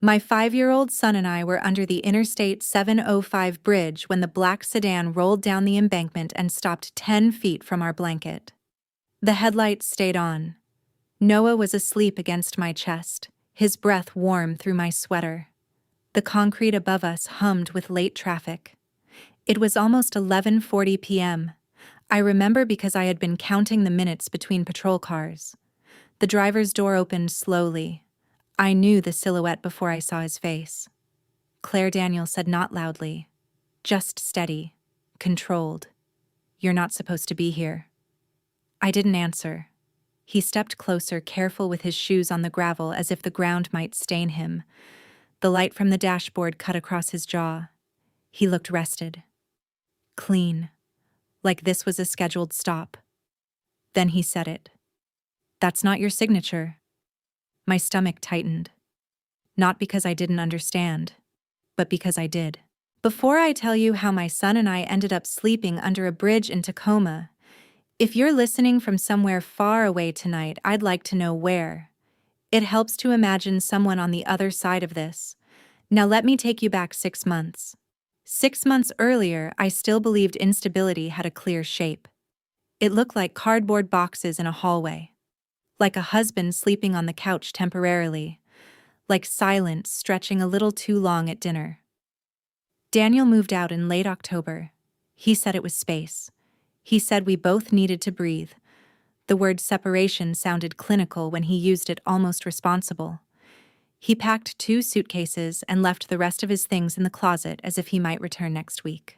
My 5-year-old son and I were under the Interstate 705 bridge when the black sedan rolled down the embankment and stopped 10 feet from our blanket. The headlights stayed on. Noah was asleep against my chest, his breath warm through my sweater. The concrete above us hummed with late traffic. It was almost 11:40 p.m. I remember because I had been counting the minutes between patrol cars. The driver's door opened slowly. I knew the silhouette before I saw his face. Claire Daniel said not loudly, just steady, controlled. "You're not supposed to be here." I didn't answer. He stepped closer, careful with his shoes on the gravel as if the ground might stain him. The light from the dashboard cut across his jaw. He looked rested. Clean. Like this was a scheduled stop. Then he said it. "That's not your signature." My stomach tightened. Not because I didn't understand, but because I did. Before I tell you how my son and I ended up sleeping under a bridge in Tacoma, if you're listening from somewhere far away tonight, I'd like to know where. It helps to imagine someone on the other side of this. Now let me take you back 6 months. 6 months earlier, I still believed instability had a clear shape. It looked like cardboard boxes in a hallway. Like a husband sleeping on the couch temporarily. Like silence stretching a little too long at dinner. Daniel moved out in late October. He said it was space. He said we both needed to breathe. The word separation sounded clinical when he used it, almost responsible. He packed 2 suitcases and left the rest of his things in the closet as if he might return next week.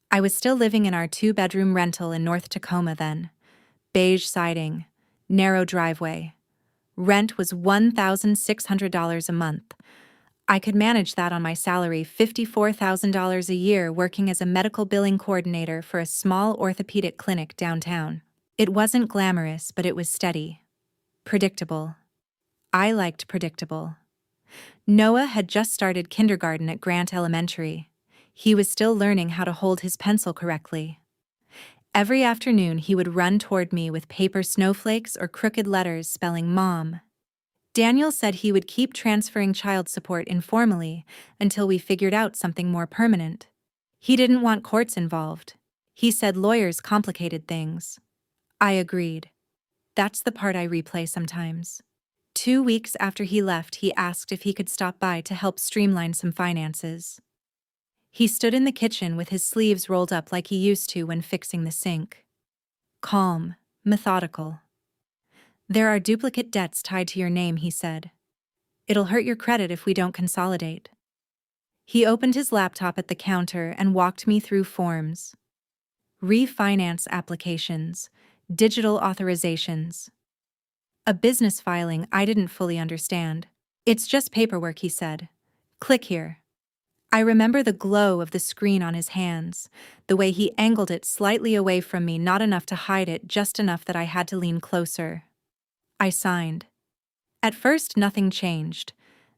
I was still living in our 2-bedroom rental in North Tacoma then. Beige siding, narrow driveway. Rent was $1,600 a month. I could manage that on my salary, $54,000 a year, working as a medical billing coordinator for a small orthopedic clinic downtown. It wasn't glamorous, but it was steady. Predictable. I liked predictable. Noah had just started kindergarten at Grant Elementary. He was still learning how to hold his pencil correctly. Every afternoon he would run toward me with paper snowflakes or crooked letters spelling Mom. Daniel said he would keep transferring child support informally until we figured out something more permanent. He didn't want courts involved. He said lawyers complicated things. I agreed. That's the part I replay sometimes. 2 weeks after he left, he asked if he could stop by to help streamline some finances. He stood in the kitchen with his sleeves rolled up like he used to when fixing the sink. Calm, methodical. "There are duplicate debts tied to your name," he said. "It'll hurt your credit if we don't consolidate." He opened his laptop at the counter and walked me through forms. Refinance applications, digital authorizations. A business filing I didn't fully understand. "It's just paperwork," he said. "Click here." I remember the glow of the screen on his hands, the way he angled it slightly away from me, not enough to hide it, just enough that I had to lean closer. I signed. At first, nothing changed.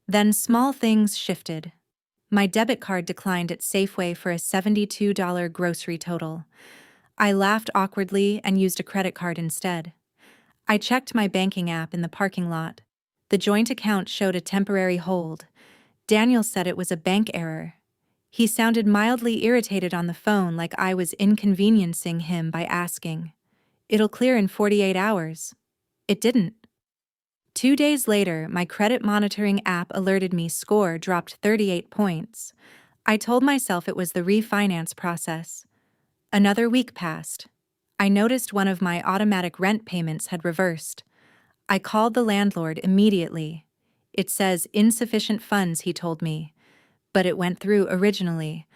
Then small things shifted. My debit card declined at Safeway for a $72 grocery total. I laughed awkwardly and used a credit card instead. I checked my banking app in the parking lot. The joint account showed a temporary hold. Daniel said it was a bank error. He sounded mildly irritated on the phone, like I was inconveniencing him by asking. "It'll clear in 48 hours. It didn't. 2 days later, my credit monitoring app alerted me score dropped 38 points. I told myself it was the refinance process. Another week passed. I noticed one of my automatic rent payments had reversed. I called the landlord immediately. "It says insufficient funds," he told me. But it went through originally.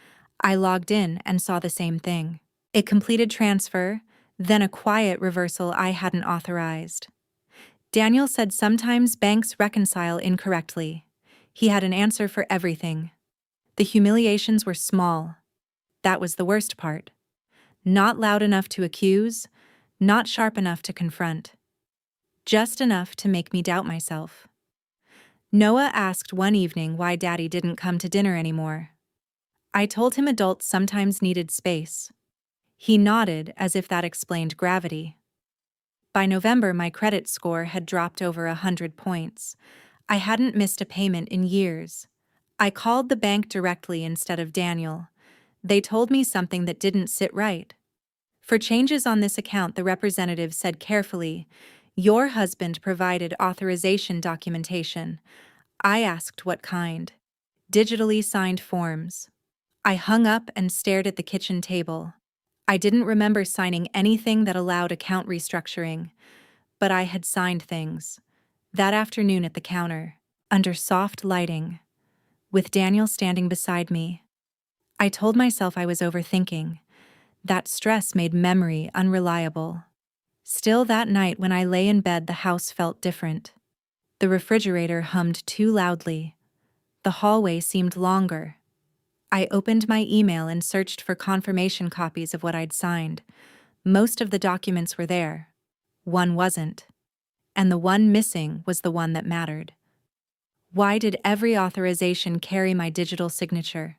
I logged in and saw the same thing. A completed transfer, then a quiet reversal I hadn't authorized. Daniel said sometimes banks reconcile incorrectly. He had an answer for everything. The humiliations were small. That was the worst part. Not loud enough to accuse, not sharp enough to confront. Just enough to make me doubt myself. Noah asked one evening why Daddy didn't come to dinner anymore. I told him adults sometimes needed space. He nodded as if that explained gravity. By November, my credit score had dropped over 100 points. I hadn't missed a payment in years. I called the bank directly instead of Daniel. They told me something that didn't sit right. For changes on this account, the representative said carefully, "Your husband provided authorization documentation." I asked what kind. "Digitally signed forms." I hung up and stared at the kitchen table. I didn't remember signing anything that allowed account restructuring, but I had signed things. That afternoon at the counter, under soft lighting, with Daniel standing beside me, I told myself I was overthinking. That stress made memory unreliable. Still, that night when I lay in bed, the house felt different. The refrigerator hummed too loudly. The hallway seemed longer. I opened my email and searched for confirmation copies of what I'd signed. Most of the documents were there. One wasn't. And the one missing was the one that mattered. Why did every authorization carry my digital signature,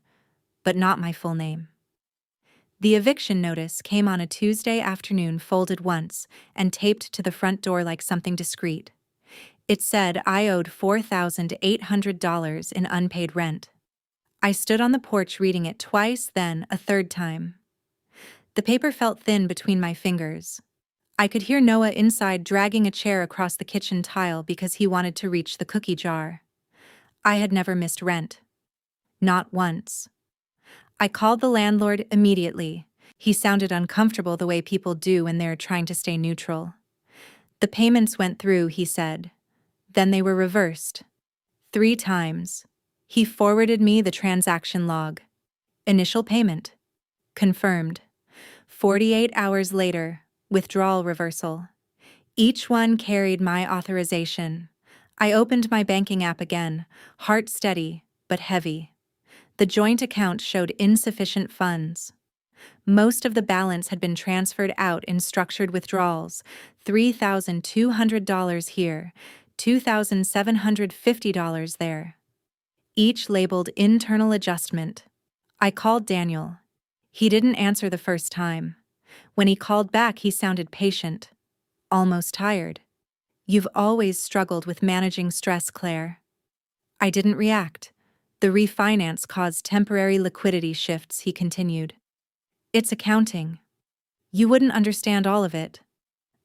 but not my full name? The eviction notice came on a Tuesday afternoon, folded once and taped to the front door like something discreet. It said I owed $4,800 in unpaid rent. I stood on the porch reading it twice, then a third time. The paper felt thin between my fingers. I could hear Noah inside dragging a chair across the kitchen tile because he wanted to reach the cookie jar. I had never missed rent. Not once. I called the landlord immediately. He sounded uncomfortable the way people do when they're trying to stay neutral. The payments went through, he said. Then they were reversed. 3 times. He forwarded me the transaction log. Initial payment. Confirmed. 48 hours later, withdrawal reversal. Each one carried my authorization. I opened my banking app again, heart steady, but heavy. The joint account showed insufficient funds. Most of the balance had been transferred out in structured withdrawals, $3,200 here, $2,750 there. Each labeled internal adjustment. I called Daniel. He didn't answer the first time. When he called back, he sounded patient, almost tired. "You've always struggled with managing stress, Claire." I didn't react. "The refinance caused temporary liquidity shifts," he continued. "It's accounting. You wouldn't understand all of it."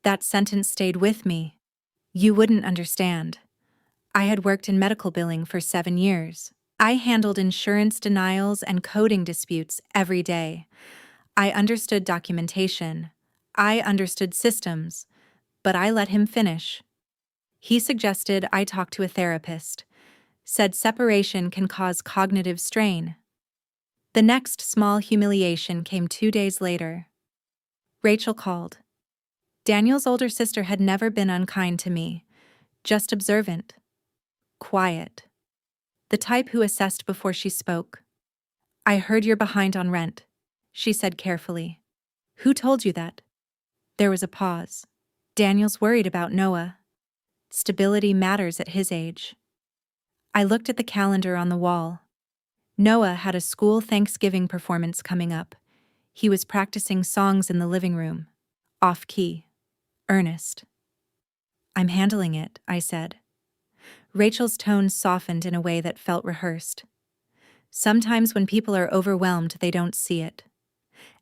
That sentence stayed with me. You wouldn't understand. I had worked in medical billing for 7 years. I handled insurance denials and coding disputes every day. I understood documentation. I understood systems. But I let him finish. He suggested I talk to a therapist. Said separation can cause cognitive strain. The next small humiliation came 2 days later. Rachel called. Daniel's older sister had never been unkind to me, just observant. Quiet. The type who assessed before she spoke. "I heard you're behind on rent," she said carefully. "Who told you that?" There was a pause. "Daniel's worried about Noah. Stability matters at his age." I looked at the calendar on the wall. Noah had a school Thanksgiving performance coming up. He was practicing songs in the living room. Off key. Earnest. "I'm handling it," I said. Rachel's tone softened in a way that felt rehearsed. Sometimes when people are overwhelmed, they don't see it.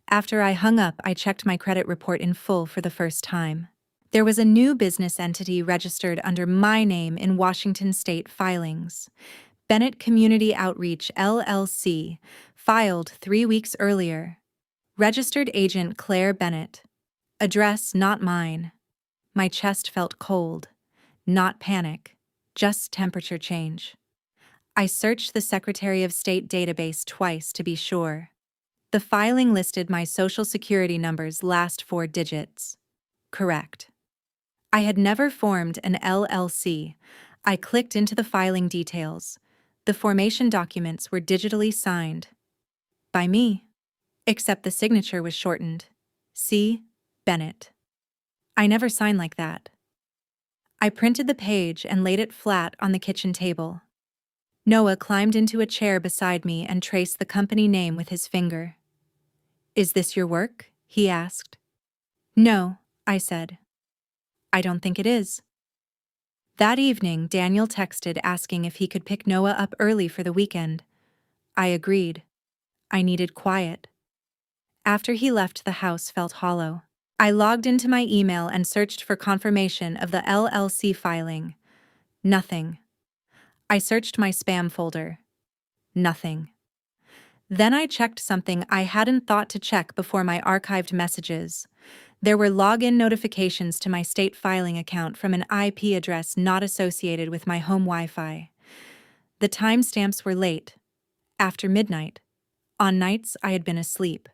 After I hung up, I checked my credit report in full for the first time. There was a new business entity registered under my name in Washington state filings. Bennett Community Outreach, LLC, filed 3 weeks earlier. Registered agent Claire Bennett. Address not mine. My chest felt cold. Not panic, just temperature change. I searched the Secretary of State database twice to be sure. The filing listed my Social Security number's last 4 digits. Correct. I had never formed an LLC. I clicked into the filing details. The formation documents were digitally signed. By me. Except the signature was shortened. C. Bennett. I never sign like that. I printed the page and laid it flat on the kitchen table. Noah climbed into a chair beside me and traced the company name with his finger. "Is this your work?" he asked. "No," I said. "I don't think it is." That evening, Daniel texted asking if he could pick Noah up early for the weekend. I agreed. I needed quiet. After he left, the house felt hollow. I logged into my email and searched for confirmation of the LLC filing. Nothing. I searched my spam folder. Nothing. Then I checked something I hadn't thought to check before: my archived messages. There were login notifications to my state filing account from an IP address not associated with my home Wi-Fi. The timestamps were late, after midnight, on nights I had been asleep.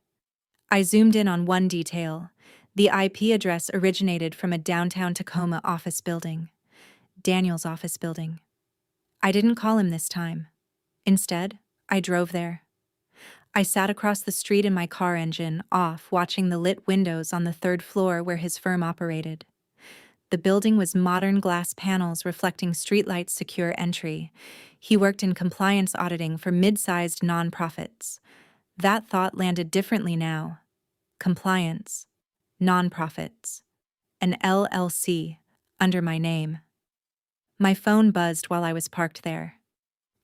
I zoomed in on one detail. The IP address originated from a downtown Tacoma office building. Daniel's office building. I didn't call him this time. Instead, I drove there. I sat across the street in my car, engine off, watching the lit windows on the third floor where his firm operated. The building was modern glass panels reflecting streetlights' secure entry. He worked in compliance auditing for mid-sized nonprofits. That thought landed differently now. Compliance. Nonprofits. An LLC, under my name. My phone buzzed while I was parked there.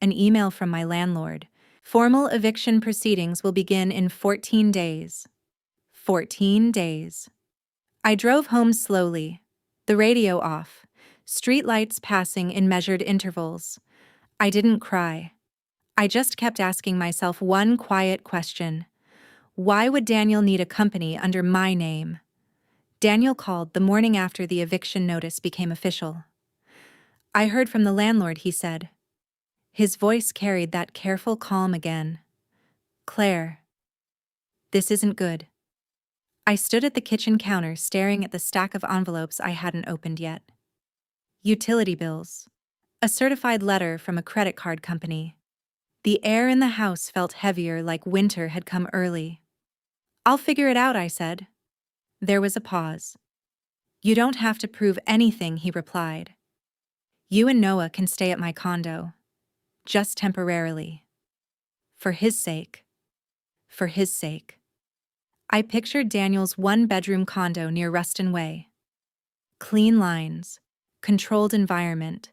An email from my landlord. Formal eviction proceedings will begin in 14 days. 14 days. I drove home slowly, the radio off, streetlights passing in measured intervals. I didn't cry. I just kept asking myself one quiet question. Why would Daniel need a company under my name? Daniel called the morning after the eviction notice became official. I heard from the landlord, he said. His voice carried that careful calm again. Claire. This isn't good. I stood at the kitchen counter staring at the stack of envelopes I hadn't opened yet. Utility bills. A certified letter from a credit card company. The air in the house felt heavier, like winter had come early. I'll figure it out, I said. There was a pause. You don't have to prove anything, he replied. You and Noah can stay at my condo. Just temporarily. For his sake. For his sake. I pictured Daniel's one-bedroom condo near Ruston Way. Clean lines. Controlled environment.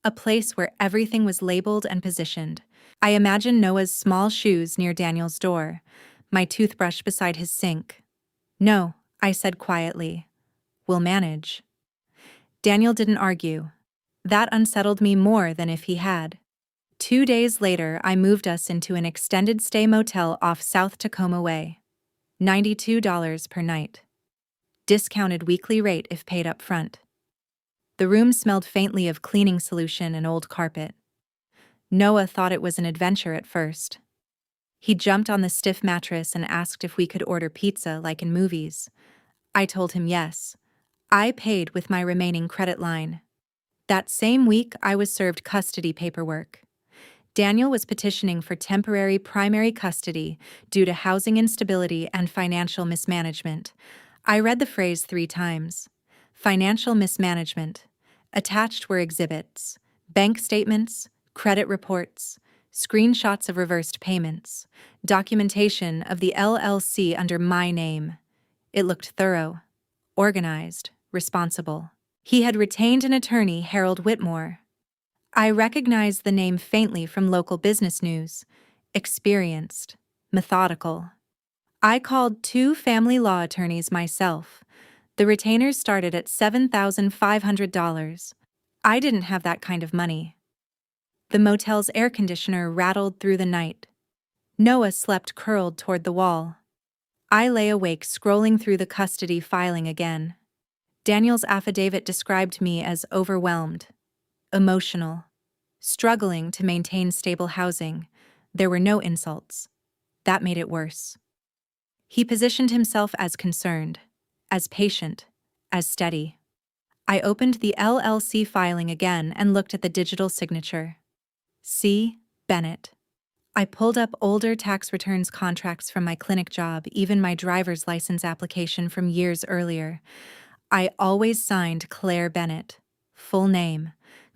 A place where everything was labeled and positioned. I imagined Noah's small shoes near Daniel's door, my toothbrush beside his sink. No, I said quietly. We'll manage. Daniel didn't argue. That unsettled me more than if he had. 2 days later, I moved us into an extended stay motel off South Tacoma Way. $92 per night. Discounted weekly rate if paid up front. The room smelled faintly of cleaning solution and old carpet. Noah thought it was an adventure at first. He jumped on the stiff mattress and asked if we could order pizza like in movies. I told him yes. I paid with my remaining credit line. That same week, I was served custody paperwork. Daniel was petitioning for temporary primary custody due to housing instability and financial mismanagement. I read the phrase 3 times. Financial mismanagement. Attached were exhibits, bank statements, credit reports, screenshots of reversed payments, documentation of the LLC under my name. It looked thorough, organized, responsible. He had retained an attorney, Harold Whitmore. I recognized the name faintly from local business news. Experienced, methodical. I called 2 family law attorneys myself. The retainers started at $7,500. I didn't have that kind of money. The motel's air conditioner rattled through the night. Noah slept curled toward the wall. I lay awake scrolling through the custody filing again. Daniel's affidavit described me as overwhelmed, emotional, struggling to maintain stable housing. There were no insults. That made it worse. He positioned himself as concerned, as patient, as steady. I opened the LLC filing again and looked at the digital signature. C. Bennett. I pulled up older tax returns, contracts from my clinic job, even my driver's license application from years earlier. I always signed Claire Bennett. Full name.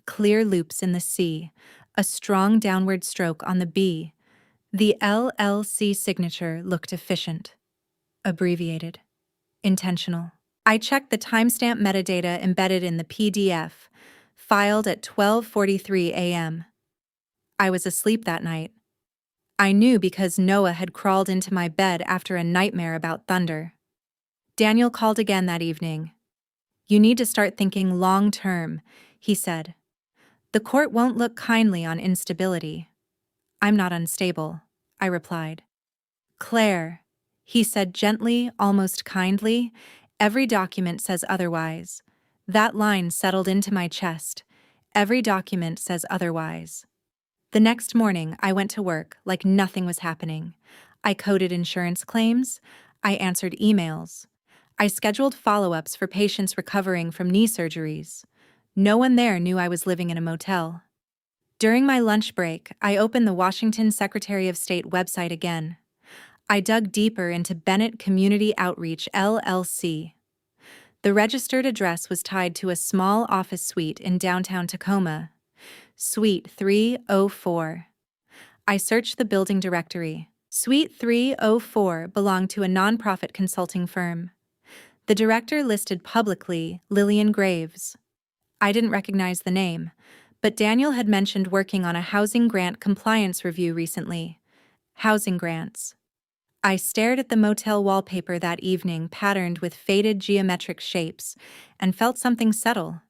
Clear loops in the C. A strong downward stroke on the B. The LLC signature looked efficient. Abbreviated. Intentional. I checked the timestamp metadata embedded in the PDF. Filed at 12:43 a.m. I was asleep that night. I knew because Noah had crawled into my bed after a nightmare about thunder. Daniel called again that evening. "You need to start thinking long-term," he said. "The court won't look kindly on instability." "I'm not unstable," I replied. "Claire," he said gently, almost kindly, "every document says otherwise." That line settled into my chest. Every document says otherwise. The next morning, I went to work like nothing was happening. I coded insurance claims. I answered emails. I scheduled follow-ups for patients recovering from knee surgeries. No one there knew I was living in a motel. During my lunch break, I opened the Washington Secretary of State website again. I dug deeper into Bennett Community Outreach, LLC. The registered address was tied to a small office suite in downtown Tacoma. Suite 304. I searched the building directory. Suite 304 belonged to a nonprofit consulting firm. The director listed publicly Lillian Graves. I didn't recognize the name, but Daniel had mentioned working on a housing grant compliance review recently. Housing grants. I stared at the motel wallpaper that evening, patterned with faded geometric shapes, and felt something settle.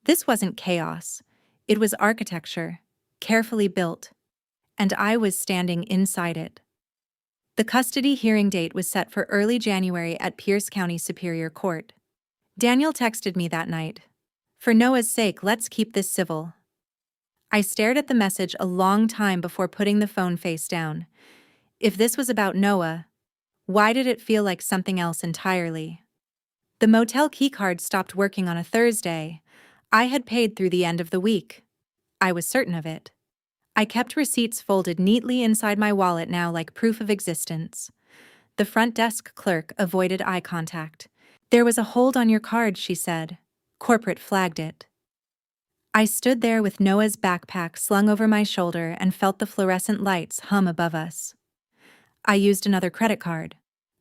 This wasn't chaos. It was architecture, carefully built, and I was standing inside it. The custody hearing date was set for early January at Pierce County Superior Court. Daniel texted me that night. "For Noah's sake, let's keep this civil." I stared at the message a long time before putting the phone face down. If this was about Noah, why did it feel like something else entirely? The motel keycard stopped working on a Thursday. I had paid through the end of the week. I was certain of it. I kept receipts folded neatly inside my wallet now like proof of existence. The front desk clerk avoided eye contact. "There was a hold on your card," she said. "Corporate flagged it." I stood there with Noah's backpack slung over my shoulder and felt the fluorescent lights hum above us. I used another credit card,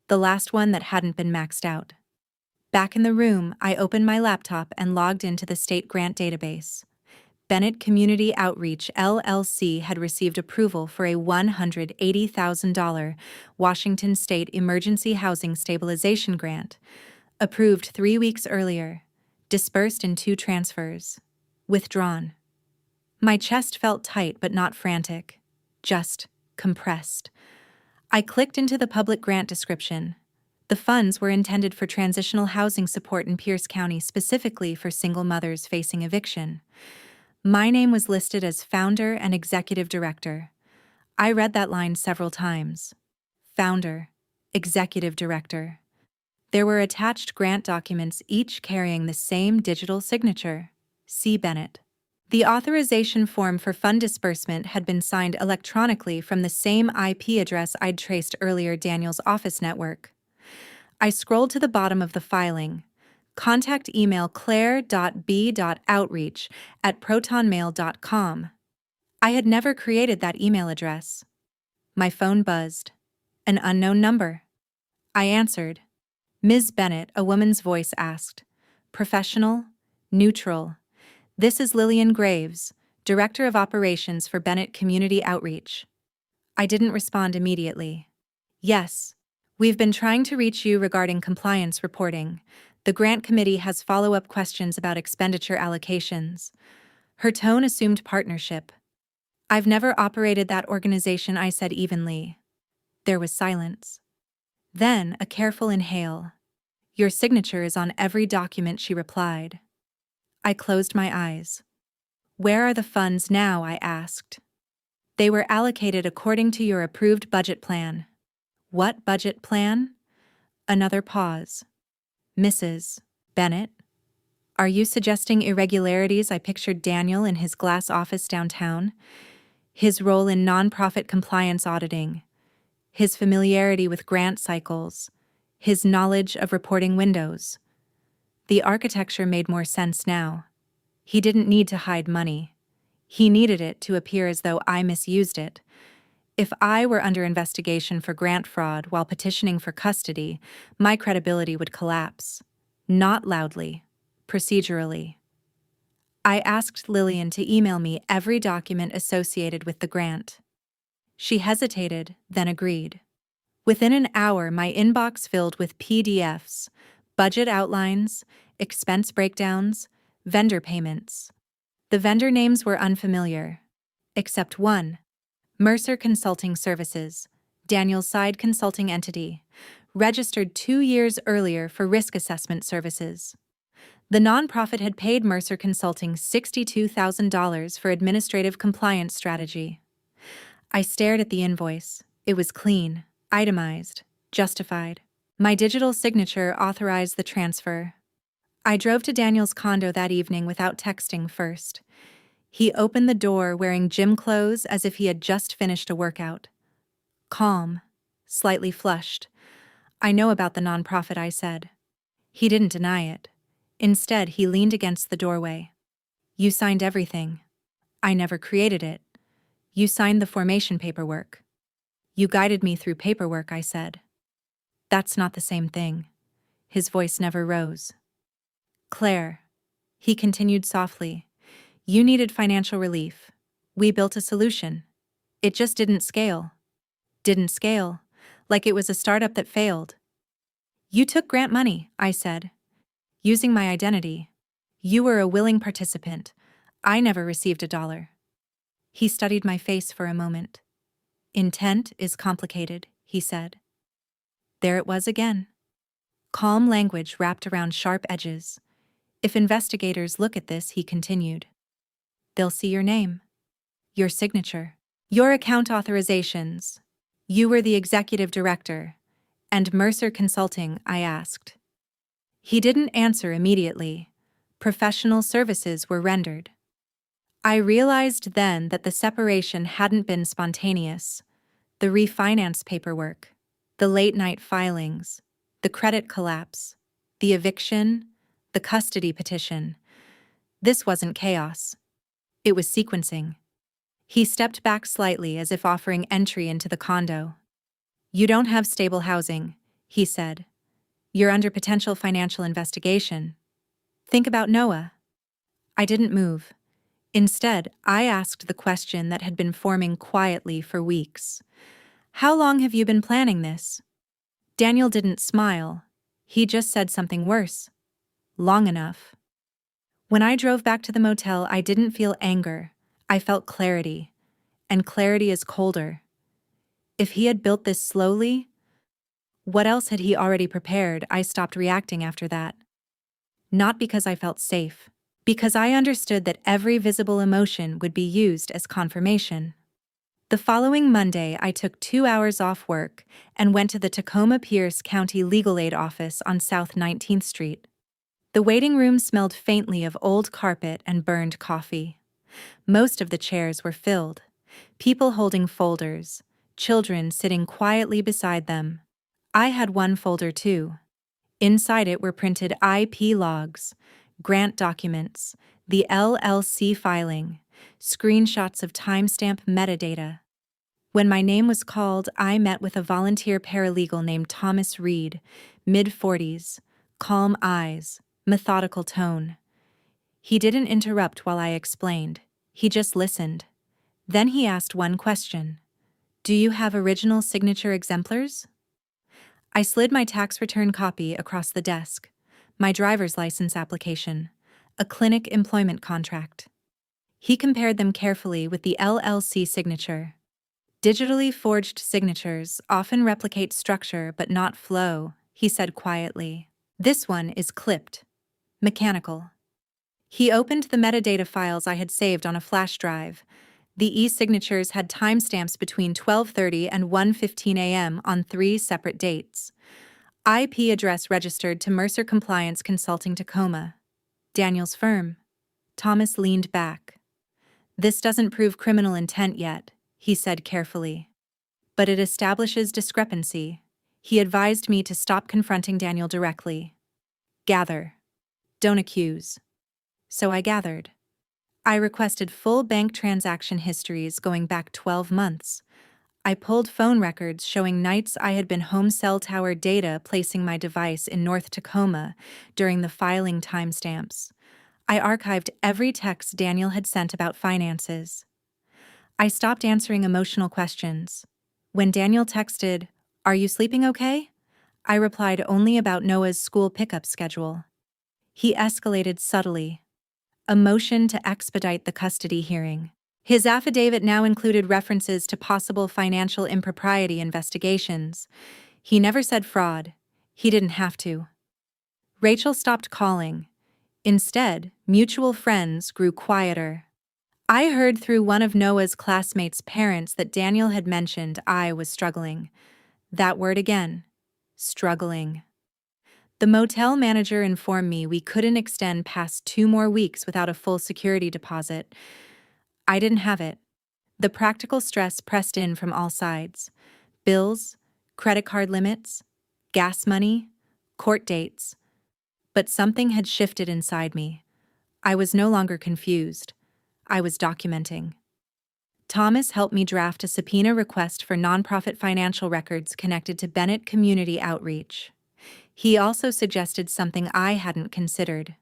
the last one that hadn't been maxed out. Back in the room, I opened my laptop and logged into the state grant database. Bennett Community Outreach, LLC had received approval for a $180,000 Washington State Emergency Housing Stabilization Grant, approved 3 weeks earlier, dispersed in 2 transfers, withdrawn. My chest felt tight but not frantic, just compressed. I clicked into the public grant description. The funds were intended for transitional housing support in Pierce County, specifically for single mothers facing eviction. My name was listed as founder and executive director. I read that line several times. Founder, executive director. There were attached grant documents, each carrying the same digital signature, C. Bennett. The authorization form for fund disbursement had been signed electronically from the same IP address I'd traced earlier, Daniel's office network. I scrolled to the bottom of the filing. Contact email claire.b.outreach@protonmail.com. I had never created that email address. My phone buzzed. An unknown number. I answered. "Ms. Bennett," a woman's voice asked. Professional, neutral. "This is Lillian Graves, Director of Operations for Bennett Community Outreach." I didn't respond immediately. "Yes. We've been trying to reach you regarding compliance reporting. The grant committee has follow-up questions about expenditure allocations." Her tone assumed partnership. "I've never operated that organization," I said evenly. There was silence. Then a careful inhale. "Your signature is on every document," she replied. I closed my eyes. "Where are the funds now?" I asked. "They were allocated according to your approved budget plan." "What budget plan?" Another pause. "Mrs. Bennett, are you suggesting irregularities?" I pictured Daniel in his glass office downtown, his role in nonprofit compliance auditing, his familiarity with grant cycles, his knowledge of reporting windows. The architecture made more sense now. He didn't need to hide money. He needed it to appear as though I misused it. If I were under investigation for grant fraud while petitioning for custody, my credibility would collapse. Not loudly, procedurally. I asked Lillian to email me every document associated with the grant. She hesitated, then agreed. Within an hour, my inbox filled with PDFs, budget outlines, expense breakdowns, vendor payments. The vendor names were unfamiliar, except one: Mercer Consulting Services, Daniel's side consulting entity, registered 2 years earlier for risk assessment services. The nonprofit had paid Mercer Consulting $62,000 for administrative compliance strategy. I stared at the invoice. It was clean, itemized, justified. My digital signature authorized the transfer. I drove to Daniel's condo that evening without texting first. He opened the door wearing gym clothes as if he had just finished a workout. Calm, slightly flushed. "I know about the nonprofit," I said. He didn't deny it. Instead, he leaned against the doorway. "You signed everything. I never created it. You signed the formation paperwork." "You guided me through paperwork," I said. "That's not the same thing." His voice never rose. "Claire," he continued softly, "you needed financial relief. We built a solution. It just didn't scale. Didn't scale, like it was a startup that failed." "You took grant money," I said, using my identity. "You were a willing participant. I never received $1. He studied my face for a moment. "Intent is complicated," he said. There it was again. Calm language wrapped around sharp edges. "If investigators look at this," he continued, "they'll see your name, your signature, your account authorizations. You were the executive director. And Mercer Consulting," I asked. He didn't answer immediately. Professional services were rendered. I realized then that the separation hadn't been spontaneous. The refinance paperwork, the late-night filings, the credit collapse, the eviction, the custody petition. This wasn't chaos. It was sequencing. He stepped back slightly as if offering entry into the condo. "You don't have stable housing," he said. "You're under potential financial investigation. Think about Noah." I didn't move. Instead, I asked the question that had been forming quietly for weeks. "How long have you been planning this?" Daniel didn't smile. He just said something worse. "Long enough." When I drove back to the motel, I didn't feel anger. I felt clarity. And clarity is colder. If he had built this slowly, what else had he already prepared? I stopped reacting after that. Not because I felt safe. Because I understood that every visible emotion would be used as confirmation. The following Monday, I took 2 hours off work and went to the Tacoma-Pierce County Legal Aid Office on South 19th Street. The waiting room smelled faintly of old carpet and burned coffee. Most of the chairs were filled. People holding folders, children sitting quietly beside them. I had one folder too. Inside it were printed IP logs, grant documents, the LLC filing, screenshots of timestamp metadata. When my name was called, I met with a volunteer paralegal named Thomas Reed, mid-40s, calm eyes, methodical tone. He didn't interrupt while I explained. He just listened. Then he asked one question. "Do you have original signature exemplars?" I slid my tax return copy across the desk, my driver's license application, a clinic employment contract. He compared them carefully with the LLC signature. "Digitally forged signatures often replicate structure but not flow," he said quietly. "This one is clipped, mechanical." He opened the metadata files I had saved on a flash drive. The e-signatures had timestamps between 12:30 and 1:15 a.m. on 3 separate dates. IP address registered to Mercer Compliance Consulting Tacoma. Daniel's firm. Thomas leaned back. "This doesn't prove criminal intent yet," he said carefully. "But it establishes discrepancy." He advised me to stop confronting Daniel directly. "Gather. Don't accuse." So I gathered. I requested full bank transaction histories going back 12 months. I pulled phone records showing nights I had been home cell tower data placing my device in North Tacoma during the filing timestamps. I archived every text Daniel had sent about finances. I stopped answering emotional questions. When Daniel texted, "Are you sleeping okay?" I replied only about Noah's school pickup schedule. He escalated subtly, a motion to expedite the custody hearing. His affidavit now included references to possible financial impropriety investigations. He never said fraud. He didn't have to. Rachel stopped calling. Instead, mutual friends grew quieter. I heard through one of Noah's classmates' parents that Daniel had mentioned I was struggling. That word again. Struggling. The motel manager informed me we couldn't extend past 2 more weeks without a full security deposit. I didn't have it. The practical stress pressed in from all sides. Bills, credit card limits, gas money, court dates. But something had shifted inside me. I was no longer confused. I was documenting. Thomas helped me draft a subpoena request for nonprofit financial records connected to Bennett Community Outreach. He also suggested something I hadn't considered.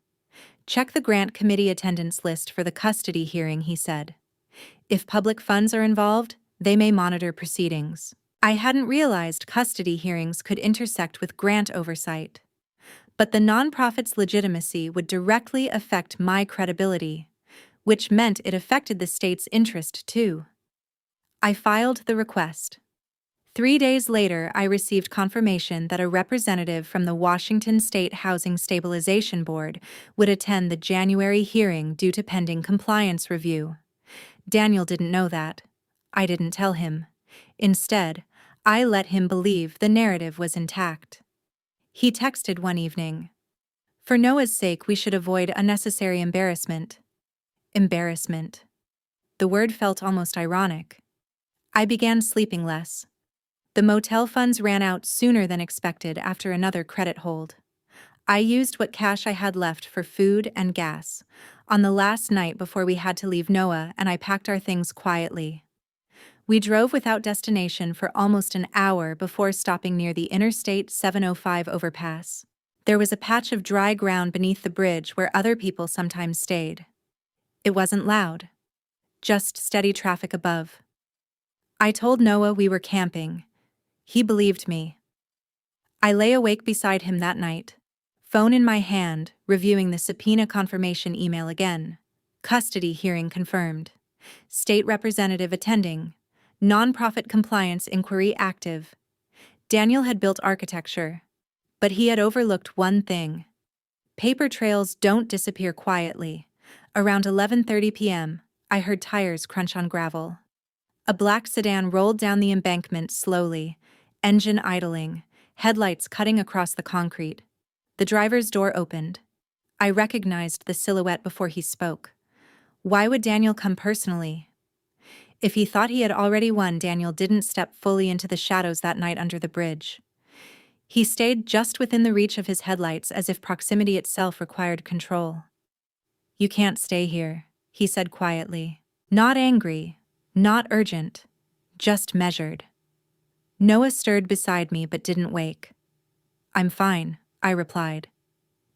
Check the grant committee attendance list for the custody hearing, he said. If public funds are involved, they may monitor proceedings. I hadn't realized custody hearings could intersect with grant oversight. But the nonprofit's legitimacy would directly affect my credibility, which meant it affected the state's interest too. I filed the request. 3 days later, I received confirmation that a representative from the Washington State Housing Stabilization Board would attend the January hearing due to pending compliance review. Daniel didn't know that. I didn't tell him. Instead, I let him believe the narrative was intact. He texted one evening, "For Noah's sake, we should avoid unnecessary embarrassment." Embarrassment. The word felt almost ironic. I began sleeping less. The motel funds ran out sooner than expected after another credit hold. I used what cash I had left for food and gas. On the last night before we had to leave Noah, and I packed our things quietly. We drove without destination for almost an hour before stopping near the Interstate 705 overpass. There was a patch of dry ground beneath the bridge where other people sometimes stayed. It wasn't loud, just steady traffic above. I told Noah we were camping. He believed me. I lay awake beside him that night, phone in my hand, reviewing the subpoena confirmation email again. Custody hearing confirmed. State representative attending. Nonprofit compliance inquiry active. Daniel had built architecture, but he had overlooked one thing. Paper trails don't disappear quietly. Around 11:30 p.m., I heard tires crunch on gravel. A black sedan rolled down the embankment slowly, engine idling, headlights cutting across the concrete. The driver's door opened. I recognized the silhouette before he spoke. Why would Daniel come personally? If he thought he had already won, Daniel didn't step fully into the shadows that night under the bridge. He stayed just within the reach of his headlights as if proximity itself required control. "You can't stay here," he said quietly. Not angry, not urgent, just measured. Noah stirred beside me but didn't wake. "I'm fine," I replied.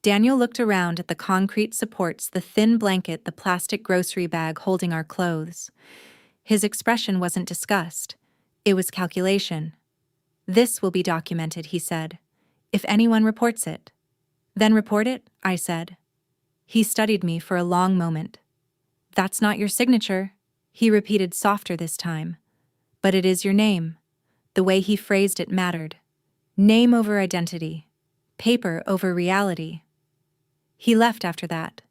Daniel looked around at the concrete supports, the thin blanket, the plastic grocery bag holding our clothes. His expression wasn't disgust. It was calculation. "This will be documented," he said. "If anyone reports it." "Then report it," I said. He studied me for a long moment. "That's not your signature," he repeated softer this time. "But it is your name." The way he phrased it mattered. Name over identity. Paper over reality. He left after that.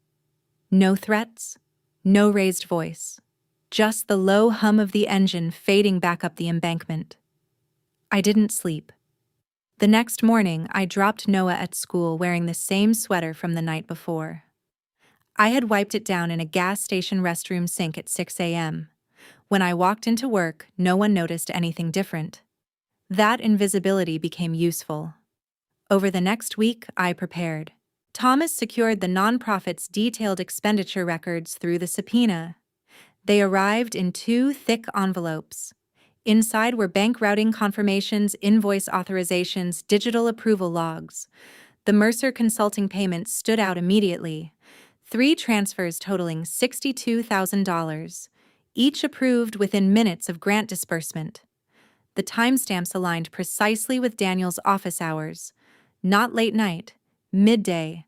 No threats, no raised voice. Just the low hum of the engine fading back up the embankment. I didn't sleep. The next morning, I dropped Noah at school wearing the same sweater from the night before. I had wiped it down in a gas station restroom sink at 6 a.m. When I walked into work, no one noticed anything different. That invisibility became useful. Over the next week, I prepared. Thomas secured the nonprofit's detailed expenditure records through the subpoena. They arrived in 2 thick envelopes. Inside were bank routing confirmations, invoice authorizations, digital approval logs. The Mercer Consulting payment stood out immediately. 3 transfers totaling $62,000, each approved within minutes of grant disbursement. The timestamps aligned precisely with Daniel's office hours, not late night, midday,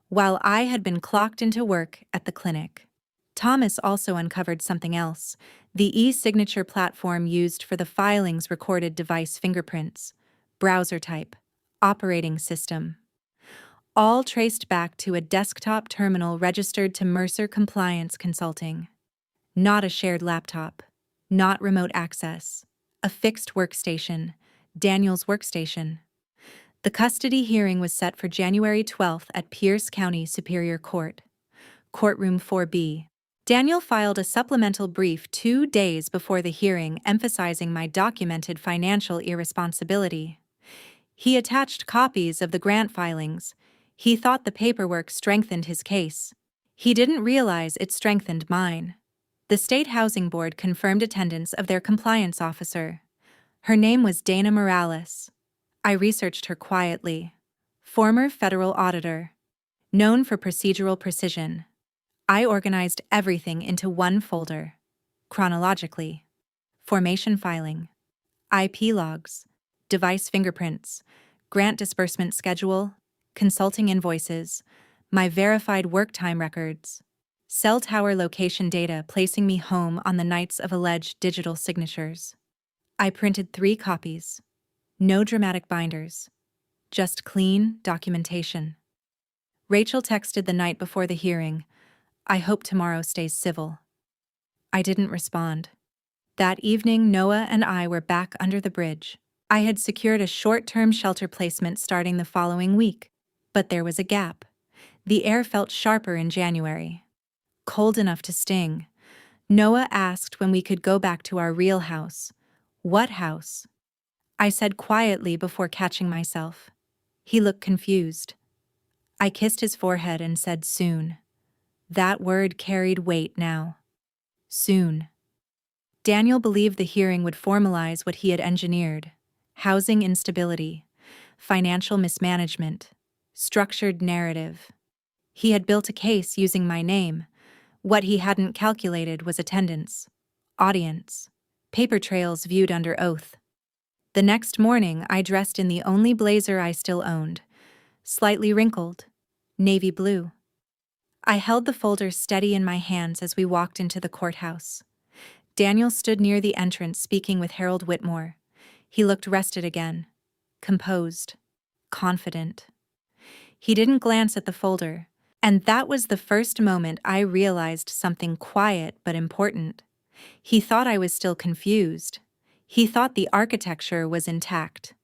while I had been clocked into work at the clinic. Thomas also uncovered something else: the e-signature platform used for the filings recorded device fingerprints, browser type, operating system, all traced back to a desktop terminal registered to Mercer Compliance Consulting. Not a shared laptop, not remote access, a fixed workstation, Daniel's workstation. The custody hearing was set for January 12th at Pierce County Superior Court, Courtroom 4B. Daniel filed a supplemental brief 2 days before the hearing emphasizing my documented financial irresponsibility. He attached copies of the grant filings. He thought the paperwork strengthened his case. He didn't realize it strengthened mine. The State Housing Board confirmed attendance of their compliance officer. Her name was Dana Morales. I researched her quietly. Former federal auditor. Known for procedural precision. I organized everything into one folder. Chronologically. Formation filing. IP logs. Device fingerprints. Grant disbursement schedule. Consulting invoices. My verified work time records. Cell tower location data placing me home on the nights of alleged digital signatures. I printed 3 copies. No dramatic binders. Just clean documentation. Rachel texted the night before the hearing, "I hope tomorrow stays civil." I didn't respond. That evening, Noah and I were back under the bridge. I had secured a short-term shelter placement starting the following week, but there was a gap. The air felt sharper in January. Cold enough to sting. Noah asked when we could go back to our real house. What house? I said quietly before catching myself. He looked confused. I kissed his forehead and said soon. That word carried weight now. Soon. Daniel believed the hearing would formalize what he had engineered: housing instability, financial mismanagement, structured narrative. He had built a case using my name. What he hadn't calculated was attendance, audience, paper trails viewed under oath. The next morning, I dressed in the only blazer I still owned, slightly wrinkled, navy blue. I held the folder steady in my hands as we walked into the courthouse. Daniel stood near the entrance speaking with Harold Whitmore. He looked rested again, composed, confident. He didn't glance at the folder, and that was the first moment I realized something quiet but important. He thought I was still confused. He thought the architecture was intact.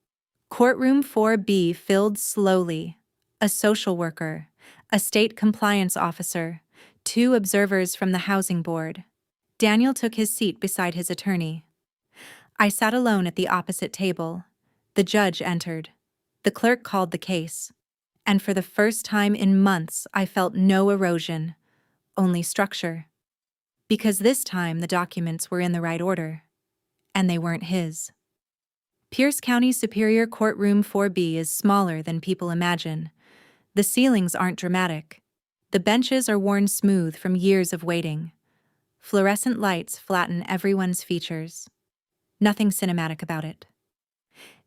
Courtroom 4B filled slowly. A social worker, a state compliance officer, 2 observers from the housing board. Daniel took his seat beside his attorney. I sat alone at the opposite table. The judge entered. The clerk called the case. And for the first time in months, I felt no erosion, only structure. Because this time the documents were in the right order. And they weren't his. Pierce County Superior Courtroom 4B is smaller than people imagine. The ceilings aren't dramatic. The benches are worn smooth from years of waiting. Fluorescent lights flatten everyone's features. Nothing cinematic about it.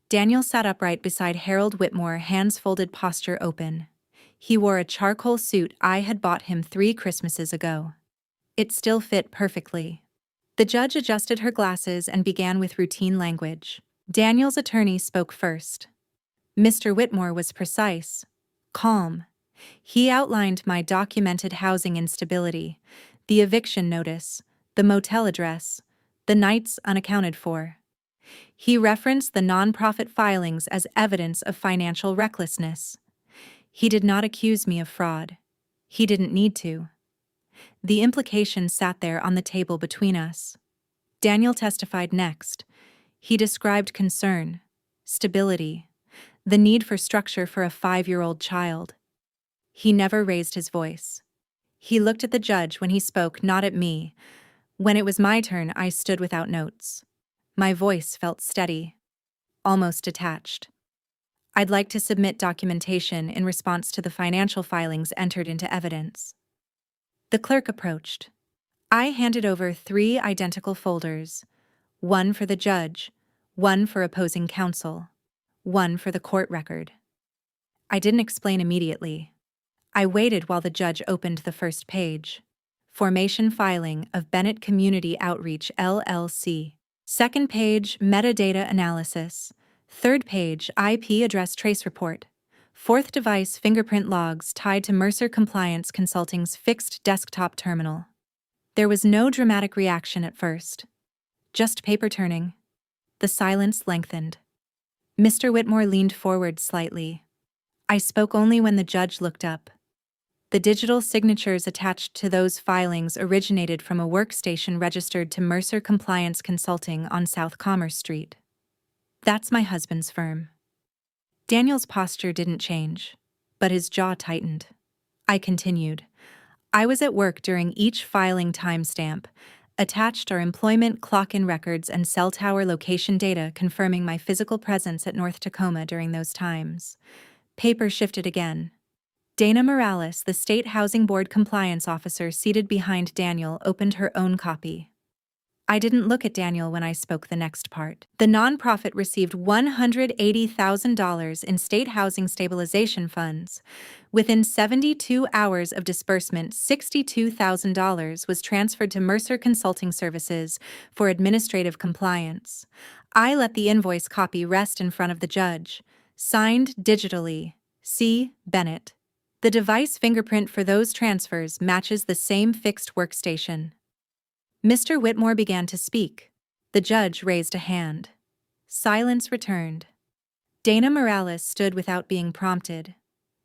Daniel sat upright beside Harold Whitmore, hands folded, posture open. He wore a charcoal suit I had bought him 3 Christmases ago. It still fit perfectly. The judge adjusted her glasses and began with routine language. Daniel's attorney spoke first. Mr. Whitmore was precise, calm. He outlined my documented housing instability, the eviction notice, the motel address, the nights unaccounted for. He referenced the nonprofit filings as evidence of financial recklessness. He did not accuse me of fraud. He didn't need to. The implication sat there on the table between us. Daniel testified next. He described concern, stability, the need for structure for a 5-year-old child. He never raised his voice. He looked at the judge when he spoke, not at me. When it was my turn, I stood without notes. My voice felt steady, almost detached. I'd like to submit documentation in response to the financial filings entered into evidence. The clerk approached. I handed over 3 identical folders, one for the judge, one for opposing counsel, one for the court record. I didn't explain immediately. I waited while the judge opened the first page. Formation filing of Bennett Community Outreach LLC. Second page, metadata analysis. Third page, IP address trace report. Fourth device, fingerprint logs tied to Mercer Compliance Consulting's fixed desktop terminal. There was no dramatic reaction at first. Just paper turning. The silence lengthened. Mr. Whitmore leaned forward slightly. I spoke only when the judge looked up. The digital signatures attached to those filings originated from a workstation registered to Mercer Compliance Consulting on South Commerce Street. That's my husband's firm. Daniel's posture didn't change, but his jaw tightened. I continued. I was at work during each filing timestamp. Attached are employment clock-in records and cell tower location data confirming my physical presence at North Tacoma during those times. Paper shifted again. Dana Morales, the State Housing Board compliance officer seated behind Daniel, opened her own copy. I didn't look at Daniel when I spoke the next part. The nonprofit received $180,000 in state housing stabilization funds. Within 72 hours of disbursement, $62,000 was transferred to Mercer Consulting Services for administrative compliance. I let the invoice copy rest in front of the judge. Signed digitally, C. Bennett. The device fingerprint for those transfers matches the same fixed workstation. Mr. Whitmore began to speak. The judge raised a hand. Silence returned. Dana Morales stood without being prompted.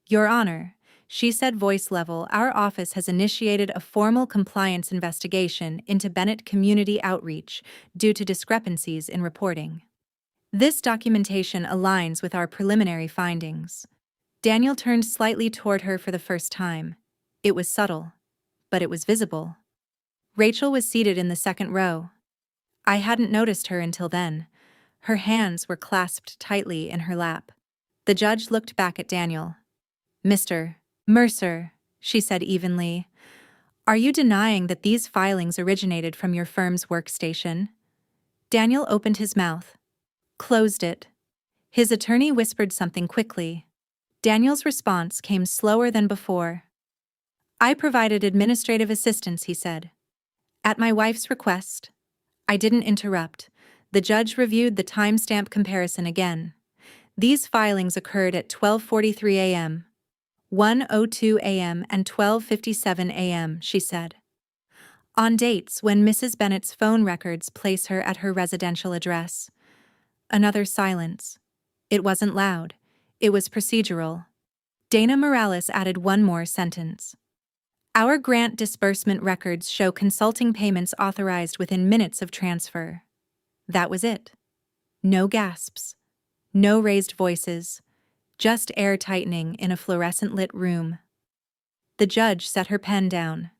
Your Honor, she said, voice level, our office has initiated a formal compliance investigation into Bennett Community Outreach due to discrepancies in reporting. This documentation aligns with our preliminary findings. Daniel turned slightly toward her for the first time. It was subtle, but it was visible. Rachel was seated in the second row. I hadn't noticed her until then. Her hands were clasped tightly in her lap. The judge looked back at Daniel. Mr. Mercer, she said evenly, are you denying that these filings originated from your firm's workstation? Daniel opened his mouth, closed it. His attorney whispered something quickly. Daniel's response came slower than before. I provided administrative assistance, he said. At my wife's request. I didn't interrupt. The judge reviewed the timestamp comparison again. These filings occurred at 12:43 a.m., 1:02 a.m., and 12:57 a.m., she said. On dates when Mrs. Bennett's phone records place her at her residential address. Another silence. It wasn't loud. It was procedural. Dana Morales added one more sentence. Our grant disbursement records show consulting payments authorized within minutes of transfer. That was it. No gasps. No raised voices. Just air tightening in a fluorescent-lit room. The judge set her pen down.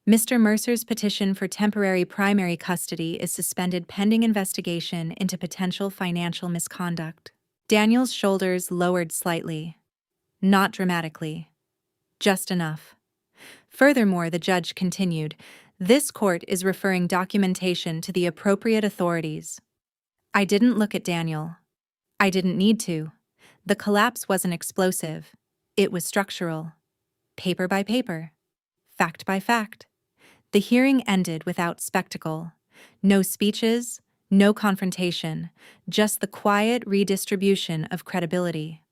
Mr. Mercer's petition for temporary primary custody is suspended pending investigation into potential financial misconduct. Daniel's shoulders lowered slightly. Not dramatically. Just enough. Furthermore, the judge continued, this court is referring documentation to the appropriate authorities. I didn't look at Daniel. I didn't need to. The collapse wasn't explosive. It was structural. Paper by paper. Fact by fact. The hearing ended without spectacle. No speeches, no confrontation, just the quiet redistribution of credibility.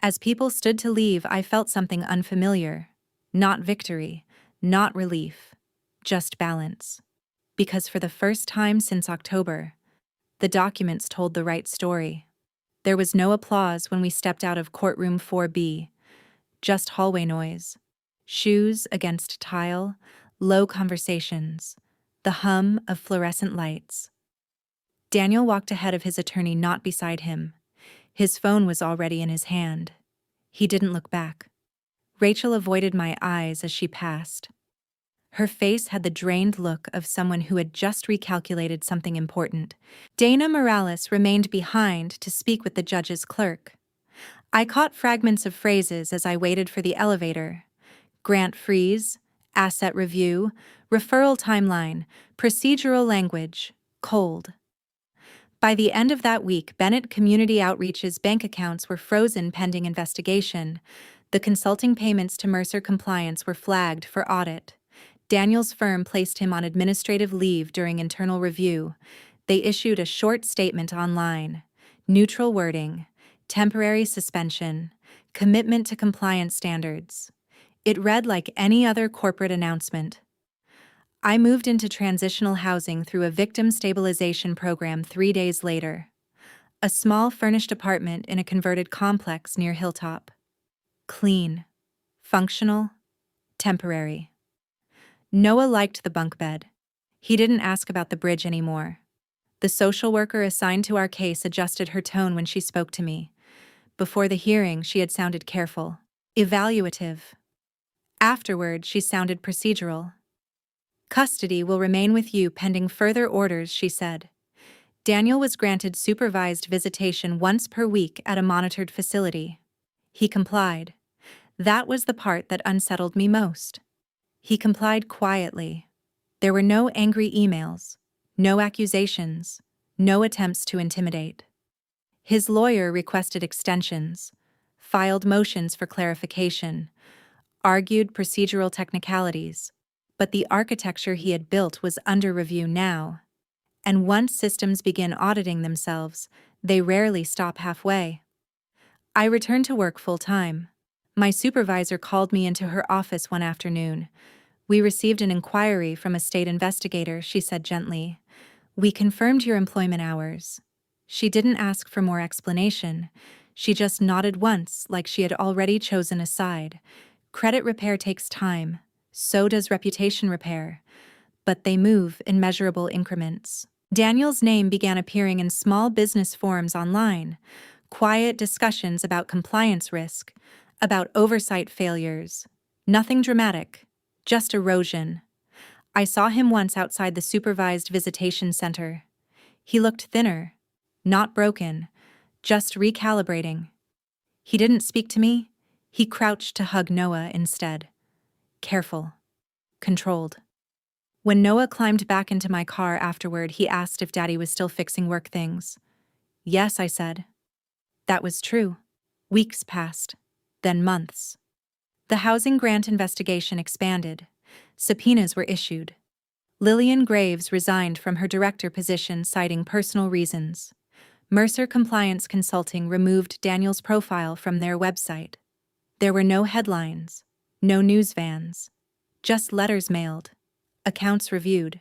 As people stood to leave, I felt something unfamiliar. Not victory, not relief, just balance. Because for the first time since October, the documents told the right story. There was no applause when we stepped out of courtroom 4B, just hallway noise, shoes against tile, low conversations, the hum of fluorescent lights. Daniel walked ahead of his attorney, not beside him. His phone was already in his hand. He didn't look back. Rachel avoided my eyes as she passed. Her face had the drained look of someone who had just recalculated something important. Dana Morales remained behind to speak with the judge's clerk. I caught fragments of phrases as I waited for the elevator. Grant freeze, asset review, referral timeline, procedural language, cold. By the end of that week, Bennett Community Outreach's bank accounts were frozen pending investigation. The consulting payments to Mercer Compliance were flagged for audit. Daniel's firm placed him on administrative leave during internal review. They issued a short statement online. Neutral wording, temporary suspension, commitment to compliance standards. It read like any other corporate announcement. I moved into transitional housing through a victim stabilization program 3 days later. A small furnished apartment in a converted complex near Hilltop. Clean, functional, temporary. Noah liked the bunk bed. He didn't ask about the bridge anymore. The social worker assigned to our case adjusted her tone when she spoke to me. Before the hearing, she had sounded careful, evaluative. Afterward, she sounded procedural. Custody will remain with you pending further orders, she said. Daniel was granted supervised visitation once per week at a monitored facility. He complied. That was the part that unsettled me most. He complied quietly. There were no angry emails, no accusations, no attempts to intimidate. His lawyer requested extensions, filed motions for clarification, argued procedural technicalities, but the architecture he had built was under review now. And once systems begin auditing themselves, they rarely stop halfway. I returned to work full-time. My supervisor called me into her office one afternoon. We received an inquiry from a state investigator, she said gently. We confirmed your employment hours. She didn't ask for more explanation. She just nodded once, like she had already chosen a side. Credit repair takes time. So does reputation repair. But they move in measurable increments. Daniel's name began appearing in small business forums online. Quiet discussions about compliance risk, about oversight failures. Nothing dramatic, just erosion. I saw him once outside the supervised visitation center. He looked thinner, not broken, just recalibrating. He didn't speak to me. He crouched to hug Noah instead. Careful. Controlled. When Noah climbed back into my car afterward, he asked if Daddy was still fixing work things. Yes, I said. That was true. Weeks passed, then months. The housing grant investigation expanded. Subpoenas were issued. Lillian Graves resigned from her director position citing personal reasons. Mercer Compliance Consulting removed Daniel's profile from their website. There were no headlines, no news vans, just letters mailed, accounts reviewed,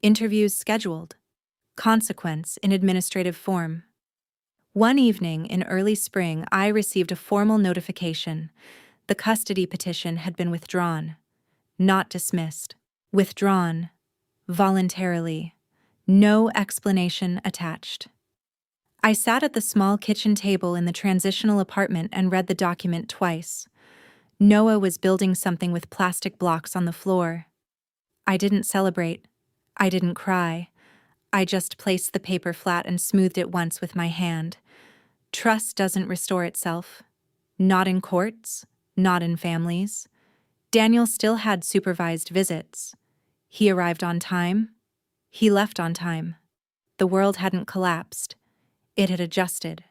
interviews scheduled, consequence in administrative form. One evening in early spring, I received a formal notification. The custody petition had been withdrawn. Not dismissed. Withdrawn. Voluntarily. No explanation attached. I sat at the small kitchen table in the transitional apartment and read the document twice. Noah was building something with plastic blocks on the floor. I didn't celebrate. I didn't cry. I just placed the paper flat and smoothed it once with my hand. Trust doesn't restore itself. Not in courts, not in families. Daniel still had supervised visits. He arrived on time. He left on time. The world hadn't collapsed. It had adjusted.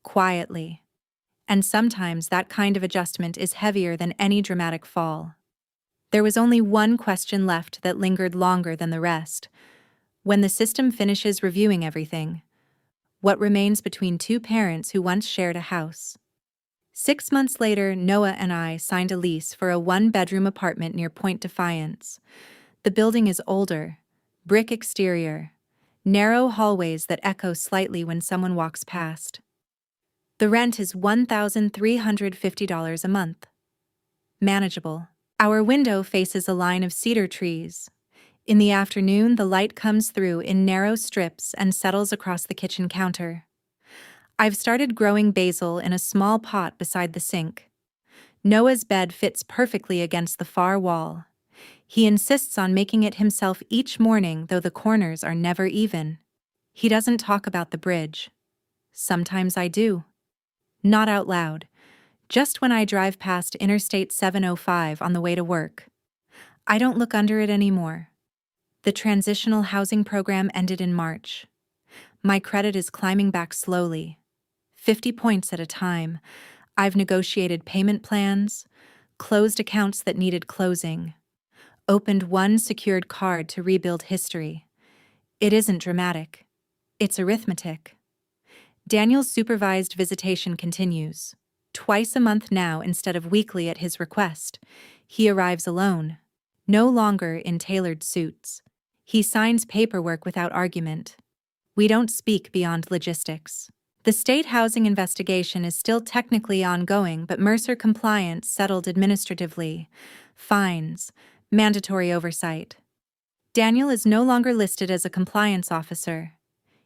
Quietly. And sometimes that kind of adjustment is heavier than any dramatic fall. There was only one question left that lingered longer than the rest. When the system finishes reviewing everything, what remains between two parents who once shared a house? 6 months later, Noah and I signed a lease for a 1-bedroom apartment near Point Defiance. The building is older, brick exterior, narrow hallways that echo slightly when someone walks past. The rent is $1,350 a month. Manageable. Our window faces a line of cedar trees. In the afternoon, the light comes through in narrow strips and settles across the kitchen counter. I've started growing basil in a small pot beside the sink. Noah's bed fits perfectly against the far wall. He insists on making it himself each morning, though the corners are never even. He doesn't talk about the bridge. Sometimes I do. Not out loud. Just when I drive past Interstate 705 on the way to work. I don't look under it anymore. The transitional housing program ended in March. My credit is climbing back slowly, 50 points at a time. I've negotiated payment plans, closed accounts that needed closing, opened one secured card to rebuild history. It isn't dramatic. It's arithmetic. Daniel's supervised visitation continues. Twice a month now instead of weekly at his request. He arrives alone, no longer in tailored suits. He signs paperwork without argument. We don't speak beyond logistics. The state housing investigation is still technically ongoing, but Mercer compliance settled administratively. Fines, mandatory oversight. Daniel is no longer listed as a compliance officer.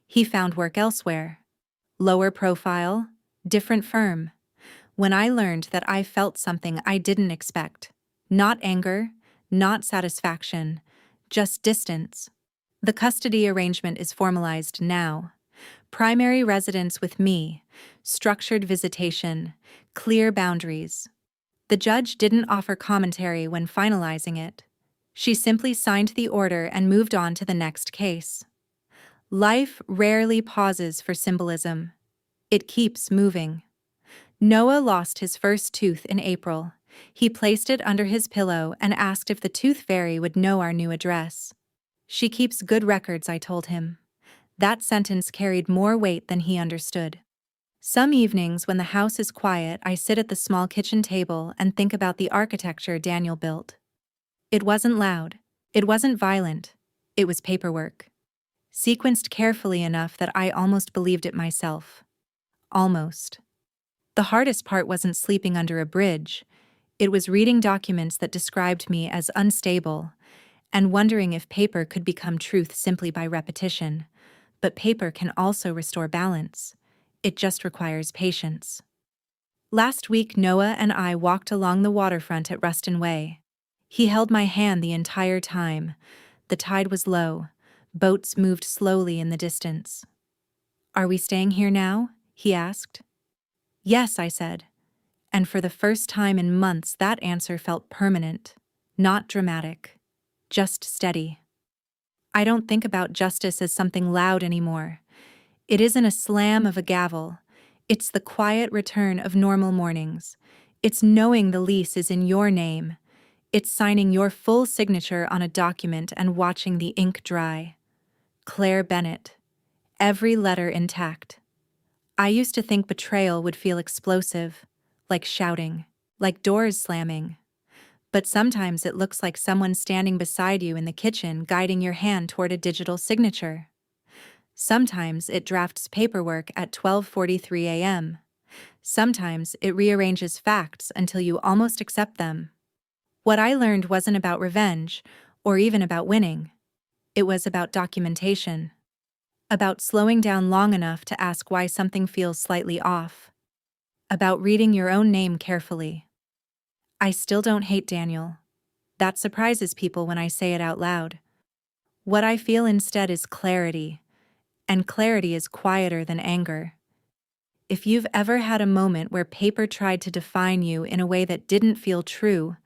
He found work elsewhere. Lower profile, different firm. When I learned that, I felt something I didn't expect. Not anger, not satisfaction, just distance. The custody arrangement is formalized now. Primary residence with me, structured visitation, clear boundaries. The judge didn't offer commentary when finalizing it. She simply signed the order and moved on to the next case. Life rarely pauses for symbolism. It keeps moving. Noah lost his first tooth in April. He placed it under his pillow and asked if the tooth fairy would know our new address. She keeps good records, I told him. That sentence carried more weight than he understood. Some evenings when the house is quiet, I sit at the small kitchen table and think about the architecture Daniel built. It wasn't loud. It wasn't violent. It was paperwork. Sequenced carefully enough that I almost believed it myself. Almost. The hardest part wasn't sleeping under a bridge. It was reading documents that described me as unstable and wondering if paper could become truth simply by repetition. But paper can also restore balance. It just requires patience. Last week, Noah and I walked along the waterfront at Ruston Way. He held my hand the entire time. The tide was low. Boats moved slowly in the distance. "Are we staying here now?" he asked. "Yes," I said. And for the first time in months, that answer felt permanent, not dramatic, just steady. I don't think about justice as something loud anymore. It isn't a slam of a gavel. It's the quiet return of normal mornings. It's knowing the lease is in your name. It's signing your full signature on a document and watching the ink dry. Claire Bennett. Every letter intact. I used to think betrayal would feel explosive, like shouting, like doors slamming. But sometimes it looks like someone standing beside you in the kitchen guiding your hand toward a digital signature. Sometimes it drafts paperwork at 12:43 a.m. Sometimes it rearranges facts until you almost accept them. What I learned wasn't about revenge, or even about winning. It was about documentation. About slowing down long enough to ask why something feels slightly off. About reading your own name carefully. I still don't hate Daniel. That surprises people when I say it out loud. What I feel instead is clarity, and clarity is quieter than anger. If you've ever had a moment where paper tried to define you in a way that didn't feel true,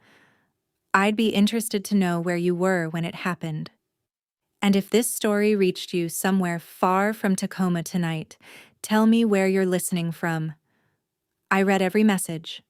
I'd be interested to know where you were when it happened. And if this story reached you somewhere far from Tacoma tonight, tell me where you're listening from. I read every message.